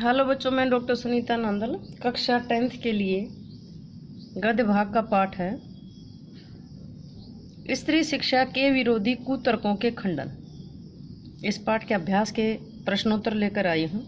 Hello बच्चों, मैं doctor Sunita Nandal. कक्षा 10th के लिए गद्य भाग का पाठ है स्त्री शिक्षा के विरोधी कुतर्कों के खंडन। इस पाठ के अभ्यास के प्रश्नोत्तर लेकर आई हूँ।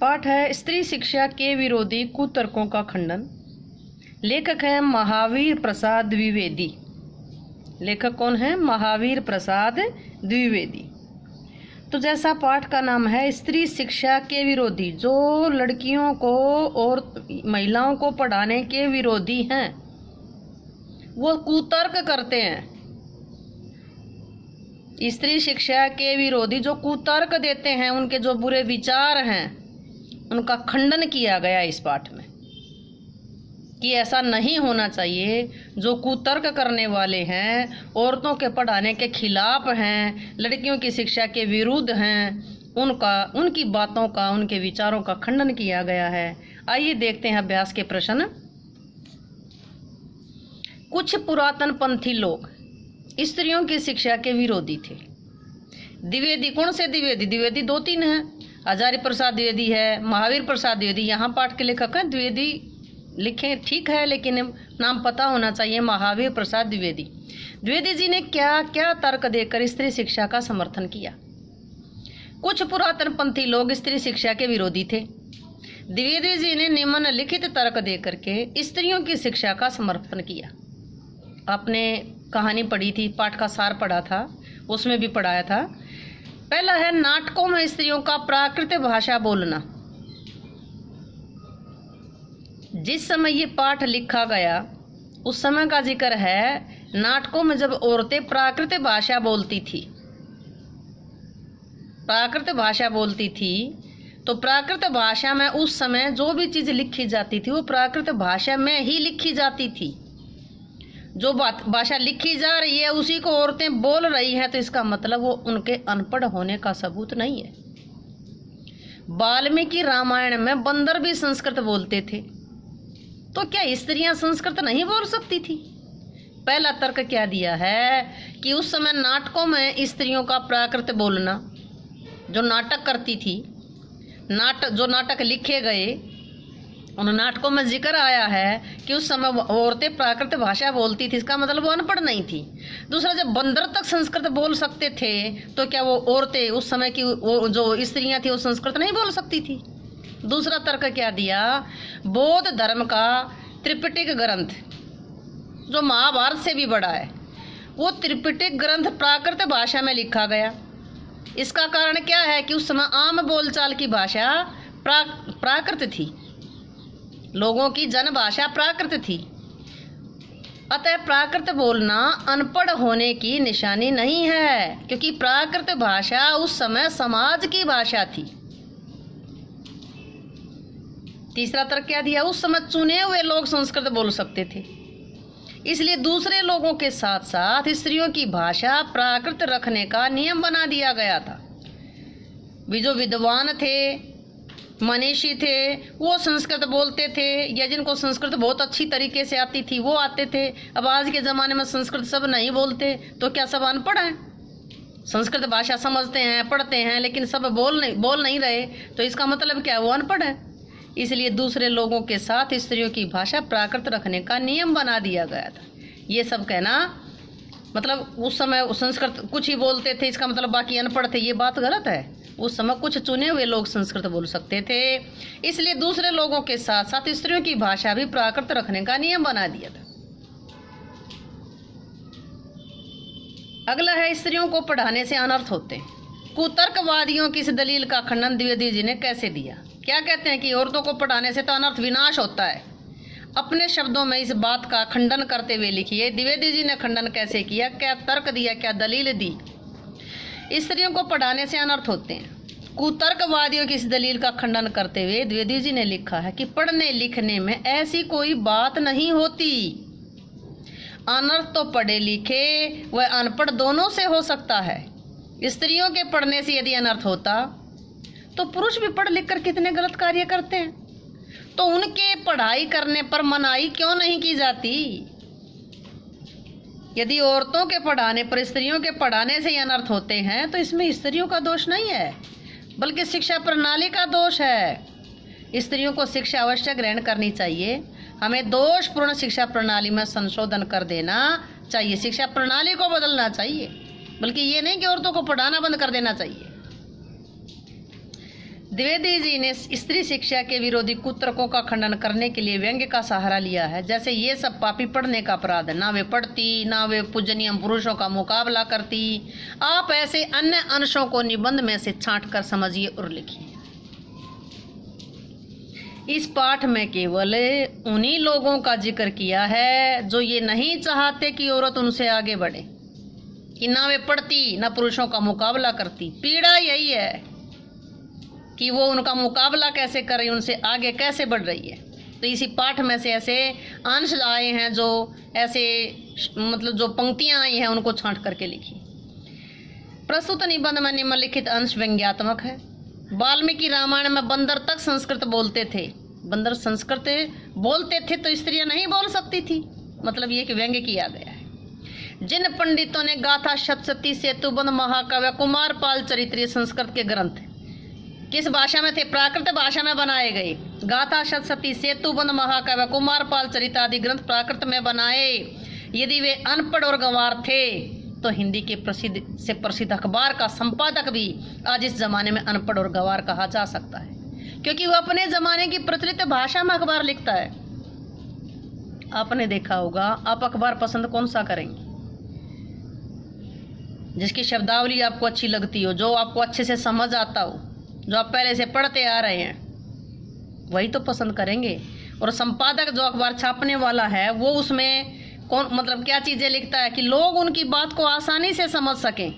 पाठ है स्त्री शिक्षा के विरोधी कुतर्कों का खंडन। लेखक है महावीर प्रसाद द्विवेदी। लेखक कौन है? महावीर प्रसाद द्विवेदी। तो जैसा पाठ का नाम है स्त्री शिक्षा के विरोधी, जो लड़कियों को और महिलाओं को पढ़ाने के विरोधी हैं, वो कुतर्क करते हैं। स्त्री शिक्षा के विरोधी जो कुतर्क देते हैं, उनके जो बुरे विचार हैं, उनका खंडन किया गया इस पाठ में कि ऐसा नहीं होना चाहिए। जो कुतर्क करने वाले हैं, औरतों के पढ़ाने के खिलाफ हैं, लड़कियों की शिक्षा के विरुद्ध हैं, उनकी बातों का, उनके विचारों का खंडन किया गया है। आइए देखते हैं अभ्यास के प्रश्न। कुछ पुरातन पंथी लोग स्त्रियों की शिक्षा के विरोधी थे। द्विवेदी, कौन से द्विवेदी? द्विवेदी 2-3 हैं। हजारी प्रसाद द्विवेदी है, महावीर प्रसाद द्विवेदी। यहाँ पाठ के लेखक हैं द्विवेदी लिखें, ठीक है, लेकिन नाम पता होना चाहिए। महावीर प्रसाद द्विवेदी। द्विवेदी जी ने क्या क्या तर्क देकर स्त्री शिक्षा का समर्थन किया? कुछ पुरातन पंथी लोग स्त्री शिक्षा के विरोधी थे। द्विवेदी जी ने निम्नलिखित तर्क देकर के स्त्रियों की शिक्षा का समर्थन किया। आपने कहानी पढ़ी थी, पाठ का सार पढ़ा था, उसमें भी पढ़ाया था। पहला है नाटकों में स्त्रियों का प्राकृत भाषा बोलना। जिस समय ये पाठ लिखा गया उस समय का जिक्र है। नाटकों में जब औरतें प्राकृत भाषा बोलती थी, तो प्राकृत भाषा में उस समय जो भी चीज़ लिखी जाती थी वो प्राकृत भाषा में ही लिखी जाती थी। जो भाषा लिखी जा रही है उसी को औरतें बोल रही हैं, तो इसका मतलब वो उनके अनपढ़ होने का सबूत नहीं है। वाल्मीकि रामायण में बंदर भी संस्कृत बोलते थे, तो क्या स्त्रियां संस्कृत नहीं बोल सकती थी? पहला तर्क क्या दिया है कि उस समय नाटकों में स्त्रियों का प्राकृत बोलना, जो नाटक करती थी, जो नाटक लिखे गए, उन नाटकों में जिक्र आया है कि उस समय औरतें प्राकृत भाषा बोलती थी। इसका मतलब वो अनपढ़ नहीं थी। दूसरा, जब बंदर तक संस्कृत बोल सकते थे, तो क्या वो औरतें उस समय की वो जो स्त्रियां थी वो संस्कृत नहीं बोल सकती थी? दूसरा तर्क क्या दिया? बौद्ध धर्म का त्रिपिटक ग्रंथ, जो महाभारत से भी बड़ा है, वो त्रिपिटक ग्रंथ प्राकृत भाषा में लिखा गया। इसका कारण क्या है कि उस समय आम बोलचाल की भाषा प्राकृत थी, लोगों की जन भाषा प्राकृत थी। अतः प्राकृत बोलना अनपढ़ होने की निशानी नहीं है, क्योंकि प्राकृत भाषा उस समय समाज की भाषा थी। तीसरा तर्क क्या दिया? उस समय चुने हुए लोग संस्कृत बोल सकते थे, इसलिए दूसरे लोगों के साथ साथ स्त्रियों की भाषा प्राकृत रखने का नियम बना दिया गया था। भी जो विद्वान थे, मनीषी थे, वो संस्कृत बोलते थे, या जिनको संस्कृत बहुत अच्छी तरीके से आती थी वो आते थे। अब आज के ज़माने में संस्कृत सब नहीं बोलते, तो क्या सब अनपढ़ हैं? संस्कृत भाषा समझते हैं, पढ़ते हैं, लेकिन सब बोल नहीं रहे, तो इसका मतलब क्या? वो अनपढ़ है। इसलिए दूसरे लोगों के साथ स्त्रियों की भाषा प्राकृत रखने का नियम बना दिया गया था। ये सब कहना मतलब उस समय संस्कृत कुछ ही बोलते थे, इसका मतलब बाकी अनपढ़ थे, ये बात गलत है। उस समय कुछ चुने हुए लोग संस्कृत बोल सकते थे, इसलिए दूसरे लोगों के साथ साथ स्त्रियों की भाषा भी प्राकृत रखने का नियम बना दिया था। अगला है स्त्रियों को पढ़ाने से अनर्थ होते हैं। कुतर्कवादियों की इस दलील का खंडन द्विवेदी जी ने कैसे दिया? क्या कहते हैं कि औरतों को पढ़ाने से तो अनर्थ विनाश होता है। अपने शब्दों में इस बात का खंडन करते हुए लिखिए द्विवेदी जी ने खंडन कैसे किया, क्या तर्क दिया, क्या दलील दी। स्त्रियों को पढ़ाने से अनर्थ होते हैं। कुतर्कवादियों की इस दलील का खंडन करते हुए द्विवेदी जी ने लिखा है कि पढ़ने लिखने में ऐसी कोई बात नहीं होती। अनर्थ तो पढ़े लिखे व अनपढ़ दोनों से हो सकता है। स्त्रियों के पढ़ने से यदि अनर्थ होता तो पुरुष भी पढ़ लिख कर कितने गलत कार्य करते हैं, तो उनके पढ़ाई करने पर मनाही क्यों नहीं की जाती? यदि औरतों के पढ़ाने पर स्त्रियों के पढ़ाने से ही अनर्थ होते हैं तो इसमें स्त्रियों का दोष नहीं है, बल्कि शिक्षा प्रणाली का दोष है। स्त्रियों को शिक्षा अवश्य ग्रहण करनी चाहिए। हमें दोषपूर्ण शिक्षा प्रणाली में संशोधन कर देना चाहिए, शिक्षा प्रणाली को बदलना चाहिए, बल्कि ये नहीं कि औरतों को पढ़ाना बंद कर देना चाहिए। द्विवेदी जी ने स्त्री शिक्षा के विरोधी कुतर्कों का खंडन करने के लिए व्यंग्य का सहारा लिया है। जैसे ये सब पापी पढ़ने का अपराध है, ना वे पढ़ती ना वे पूजनीय पुरुषों का मुकाबला करती। आप ऐसे अन्य अंशों को निबंध में से छांट कर समझिए और लिखिए। इस पाठ में केवल उन्हीं लोगों का जिक्र किया है जो ये नहीं चाहते कि औरत उनसे आगे बढ़े, कि ना वे पढ़ती ना पुरुषों का मुकाबला करती। पीड़ा यही है कि वो उनका मुकाबला कैसे कर रही है, उनसे आगे कैसे बढ़ रही है। तो इसी पाठ में से ऐसे अंश आए हैं, जो ऐसे मतलब जो पंक्तियां आई हैं उनको छांट करके लिखी। प्रस्तुत निबंध में निम्नलिखित अंश व्यंग्यात्मक है। वाल्मीकि रामायण में बंदर तक संस्कृत बोलते थे। बंदर संस्कृत बोलते थे तो स्त्रियां नहीं बोल सकती थी, मतलब ये कि व्यंग्य किया गया है। जिन पंडितों ने गाथा सप्तशती सेतुबंध महाकाव्य कुमारपाल चरित्र संस्कृत के ग्रंथ किस भाषा में थे? प्राकृत भाषा में बनाए गए। गाथा सप्तशती सेतुबंध महाकाव्य कुमारपाल चरित्र आदि ग्रंथ प्राकृत में बनाए। यदि वे अनपढ़ और गंवार थे तो हिंदी के प्रसिद्ध अखबार का संपादक भी आज इस जमाने में अनपढ़ और गंवार कहा जा सकता है, क्योंकि वो अपने जमाने की प्रचलित भाषा में अखबार लिखता है। आपने देखा होगा, आप अखबार पसंद कौन सा करेंगे? जिसकी शब्दावली आपको अच्छी लगती हो, जो आपको अच्छे से समझ आता हो, जो आप पहले से पढ़ते आ रहे हैं, वही तो पसंद करेंगे। और संपादक जो अखबार छापने वाला है वो उसमें कौन मतलब क्या चीज़ें लिखता है कि लोग उनकी बात को आसानी से समझ सकें,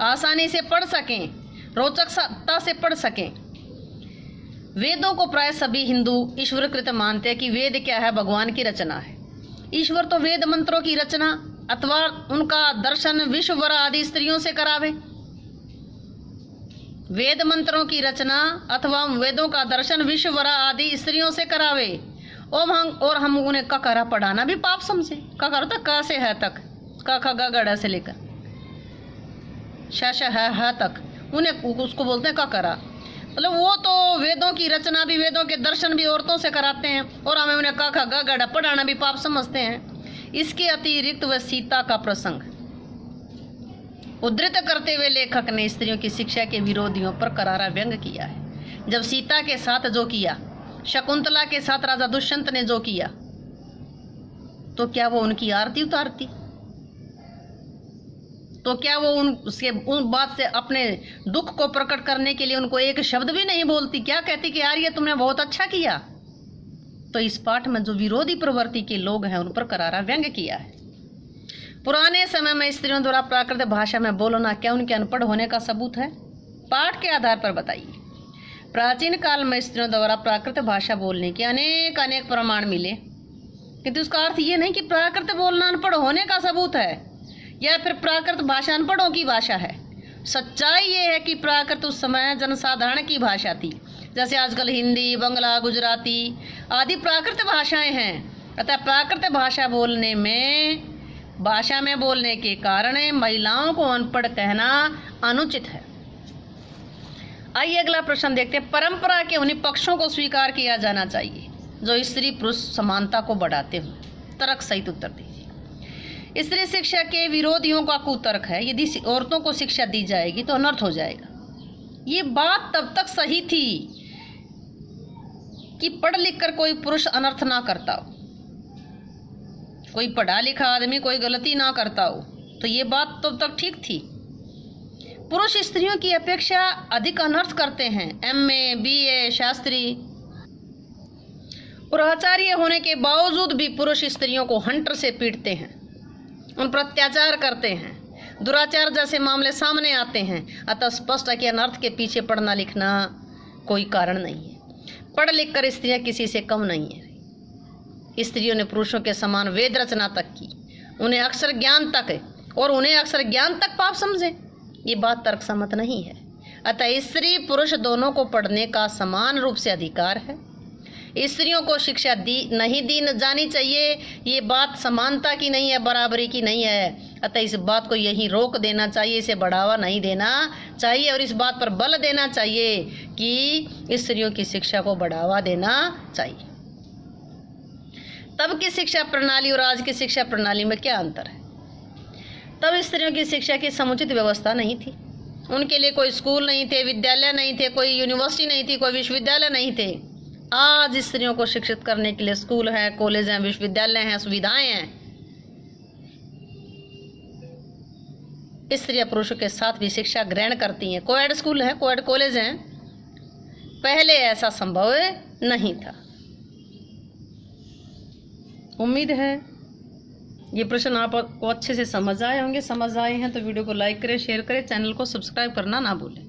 आसानी से पढ़ सकें, रोचकता से पढ़ सकें। वेदों को प्राय सभी हिंदू ईश्वरकृत मानते हैं कि वेद क्या है? भगवान की रचना है। ईश्वर तो वेद मंत्रों की रचना अथवा उनका दर्शन विश्ववर आदि स्त्रियों से करावे। वेद मंत्रों की रचना अथवा वेदों का दर्शन विश्ववरा आदि स्त्रियों से करावे और हम उन्हें ककरा पढ़ाना भी पाप समझे। ककर तक क से है तक, क ख ग गड़ से लेकर श है तक, उन्हें उसको बोलते हैं ककरा। मतलब वो तो वेदों की रचना भी, वेदों के दर्शन भी औरतों से कराते हैं और हमें उन्हें क ख ग गड़ पढ़ाना भी पाप समझते हैं। इसके अतिरिक्त वह सीता का प्रसंग उद्धृत करते हुए लेखक ने स्त्रियों की शिक्षा के विरोधियों पर करारा व्यंग किया है। जब सीता के साथ जो किया, शकुंतला के साथ राजा दुष्यंत ने जो किया, तो क्या वो उनकी आरती उतारती? तो क्या वो उन बात से अपने दुख को प्रकट करने के लिए उनको एक शब्द भी नहीं बोलती? क्या कहती कि यार ये तुमने बहुत अच्छा किया? तो इस पाठ में जो विरोधी प्रवृत्ति के लोग हैं उन पर करारा व्यंग किया है। पुराने समय में स्त्रियों द्वारा प्राकृत भाषा में बोलना क्या उनके अनपढ़ होने का सबूत है? पाठ के आधार पर बताइए। प्राचीन काल में स्त्रियों द्वारा प्राकृत भाषा बोलने के अनेक प्रमाण मिले, किंतु उसका अर्थ ये नहीं कि प्राकृत बोलना अनपढ़ होने का सबूत है या फिर प्राकृत भाषा अनपढ़ों की भाषा है। सच्चाई ये है कि प्राकृत उस समय जनसाधारण की भाषा थी, जैसे आजकल हिंदी, बंगला, गुजराती आदि प्राकृत भाषाएं हैं। अतः प्राकृत भाषा में बोलने के कारण महिलाओं को अनपढ़ कहना अनुचित है। आइए अगला प्रश्न देखते हैं। परंपरा के उन्हीं पक्षों को स्वीकार किया जाना चाहिए जो स्त्री पुरुष समानता को बढ़ाते हो। तर्क सहित उत्तर दीजिए। स्त्री शिक्षा के विरोधियों का कुतर्क है, यदि औरतों को शिक्षा दी जाएगी तो अनर्थ हो जाएगा। ये बात तब तक सही थी कि पढ़ लिख कर कोई पुरुष अनर्थ ना करता हो, कोई पढ़ा लिखा आदमी कोई गलती ना करता हो, तो ये बात तब तक ठीक थी। पुरुष स्त्रियों की अपेक्षा अधिक अनर्थ करते हैं। एमए, बीए, शास्त्री और आचार्य होने के बावजूद भी पुरुष स्त्रियों को हंटर से पीटते हैं, उन पर अत्याचार करते हैं, दुराचार जैसे मामले सामने आते हैं। अतः स्पष्ट है कि अनर्थ के पीछे पढ़ना लिखना कोई कारण नहीं है। पढ़ लिख कर स्त्रियां किसी से कम नहीं है। स्त्रियों ने पुरुषों के समान वेद रचना तक की, उन्हें अक्षर ज्ञान तक पाप समझे, ये बात तर्कसम्मत नहीं है। अतः स्त्री पुरुष दोनों को पढ़ने का समान रूप से अधिकार है। स्त्रियों को शिक्षा नहीं दी जानी चाहिए। ये बात समानता की नहीं है, बराबरी की नहीं है। अतः इस बात को यहीं रोक देना चाहिए, इसे बढ़ावा नहीं देना चाहिए और इस बात पर बल देना चाहिए कि स्त्रियों की शिक्षा को बढ़ावा देना चाहिए। तब की शिक्षा प्रणाली और आज की शिक्षा प्रणाली में क्या अंतर है? तब स्त्रियों की शिक्षा की समुचित व्यवस्था नहीं थी, उनके लिए कोई स्कूल नहीं थे, विद्यालय नहीं थे, कोई यूनिवर्सिटी नहीं थी, कोई विश्वविद्यालय नहीं थे। आज स्त्रियों को शिक्षित करने के लिए स्कूल हैं, कॉलेज हैं, विश्वविद्यालय हैं, सुविधाएं हैं। स्त्रियां पुरुषों के साथ भी शिक्षा ग्रहण करती हैं, कोएड स्कूल है, कोएड कॉलेज हैं। पहले ऐसा संभव नहीं था। उम्मीद है ये प्रश्न आपको अच्छे से समझ आए होंगे। समझ आए हैं तो वीडियो को लाइक करें, शेयर करें, चैनल को सब्सक्राइब करना ना भूलें।